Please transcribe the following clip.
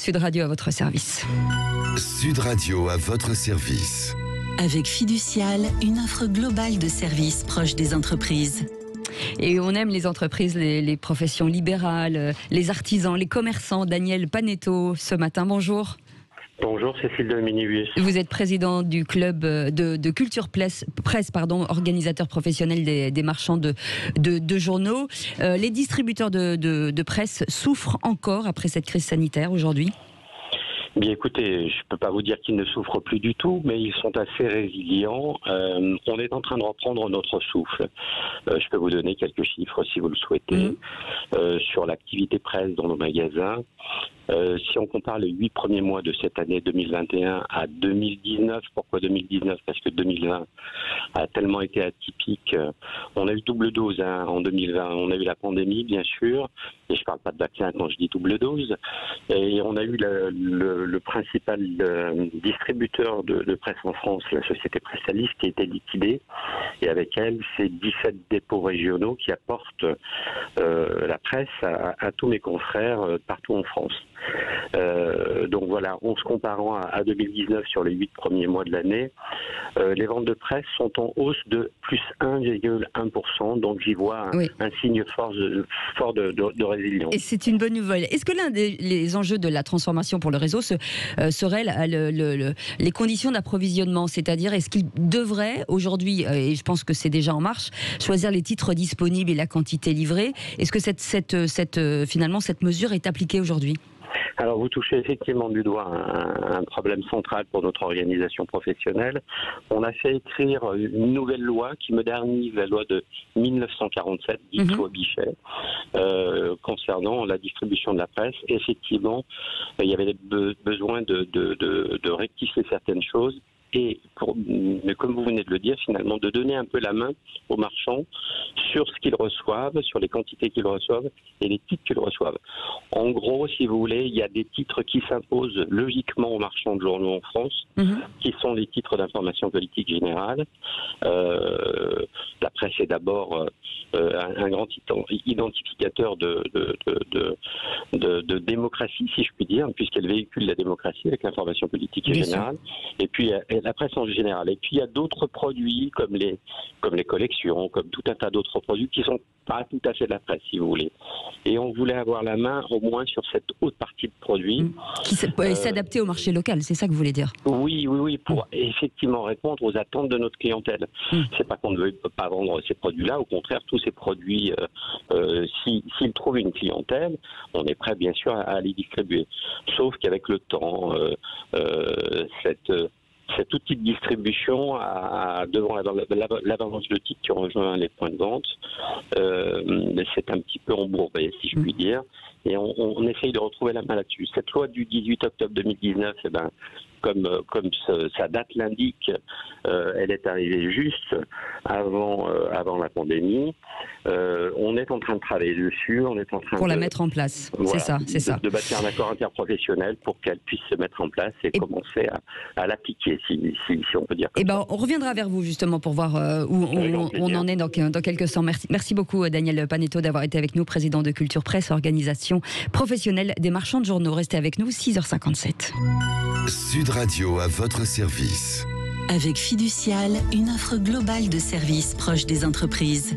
Sud Radio à votre service. Sud Radio à votre service. Avec Fiducial, une offre globale de services proche des entreprises. Et on aime les entreprises, les professions libérales, les artisans, les commerçants. Daniel Panetto, ce matin, bonjour. Bonjour, Cécile de Minibus. Vous êtes président du club de Culture Presse, organisateur professionnel des marchands de journaux. Les distributeurs de presse souffrent encore après cette crise sanitaire aujourd'hui ? Bien écoutez, je ne peux pas vous dire qu'ils ne souffrent plus du tout, mais ils sont assez résilients. On est en train de reprendre notre souffle. Je peux vous donner quelques chiffres si vous le souhaitez. Sur l'activité presse dans nos magasins. Si on compare les 8 premiers mois de cette année 2021 à 2019, pourquoi 2019 ? Parce que 2020 a tellement été atypique. On a eu double dose en 2020. On a eu la pandémie, bien sûr, et je ne parle pas de vaccin quand je dis double dose. Et on a eu le principal distributeur de presse en France, la société Presstalis, qui a été liquidée. Et avec elle, c'est 17 dépôts régionaux qui apportent la presse à tous mes confrères partout en France. Donc voilà, en se comparant à 2019 sur les 8 premiers mois de l'année, les ventes de presse sont en hausse de plus 1,1%. Donc j'y vois un signe fort de résilience. Et c'est une bonne nouvelle. Est-ce que l'un des enjeux de la transformation pour le réseau serait les conditions d'approvisionnement ? C'est-à-dire, est-ce qu'il devrait aujourd'hui, et je pense que c'est déjà en marche, choisir les titres disponibles et la quantité livrée ? Est-ce que finalement cette mesure est appliquée aujourd'hui ? Alors vous touchez effectivement du doigt un problème central pour notre organisation professionnelle. On a fait écrire une nouvelle loi qui modernise la loi de 1947, dite loi Bichet, concernant la distribution de la presse. Effectivement, il y avait besoin de rectifier certaines choses. Et comme vous venez de le dire, finalement, de donner un peu la main aux marchands sur ce qu'ils reçoivent, sur les quantités qu'ils reçoivent et les titres qu'ils reçoivent. En gros, si vous voulez, il y a des titres qui s'imposent logiquement aux marchands de journaux en France, qui sont les titres d'information politique générale. La presse est d'abord un grand identificateur de démocratie, si je puis dire, puisqu'elle véhicule la démocratie avec l'information politique générale. Et puis la presse en général. Et puis il y a d'autres produits comme les collections, comme tout un tas d'autres produits qui sont pas tout à fait de la presse, si vous voulez. Et on voulait avoir la main au moins sur cette haute partie de produits. Qui s'adapter au marché local, c'est ça que vous voulez dire ? Oui, pour effectivement répondre aux attentes de notre clientèle. C'est pas qu'on ne veut pas vendre ces produits-là, au contraire, tous ces produits, s'ils trouvent une clientèle, on est prêt bien sûr à les distribuer. Sauf qu'avec le temps, cet outil de distribution devant l'avalanche de titres qui rejoint les points de vente, c'est un petit peu embourbé, si je puis dire, et on essaye de retrouver la main là-dessus. Cette loi du 18 octobre 2019, comme sa date l'indique, elle est arrivée juste avant la pandémie. On est en train de travailler dessus, on est en train pour la mettre en place. Voilà, c'est ça. De bâtir un accord interprofessionnel pour qu'elle puisse se mettre en place et commencer à l'appliquer, si on peut dire. On reviendra vers vous justement pour voir où on en est dans quelques instants. Merci beaucoup Daniel Panetto d'avoir été avec nous, président de Culture Presse, organisation professionnelle des marchands de journaux. Restez avec nous, 6h57. Sud Radio à votre service. Avec Fiducial, une offre globale de services proche des entreprises.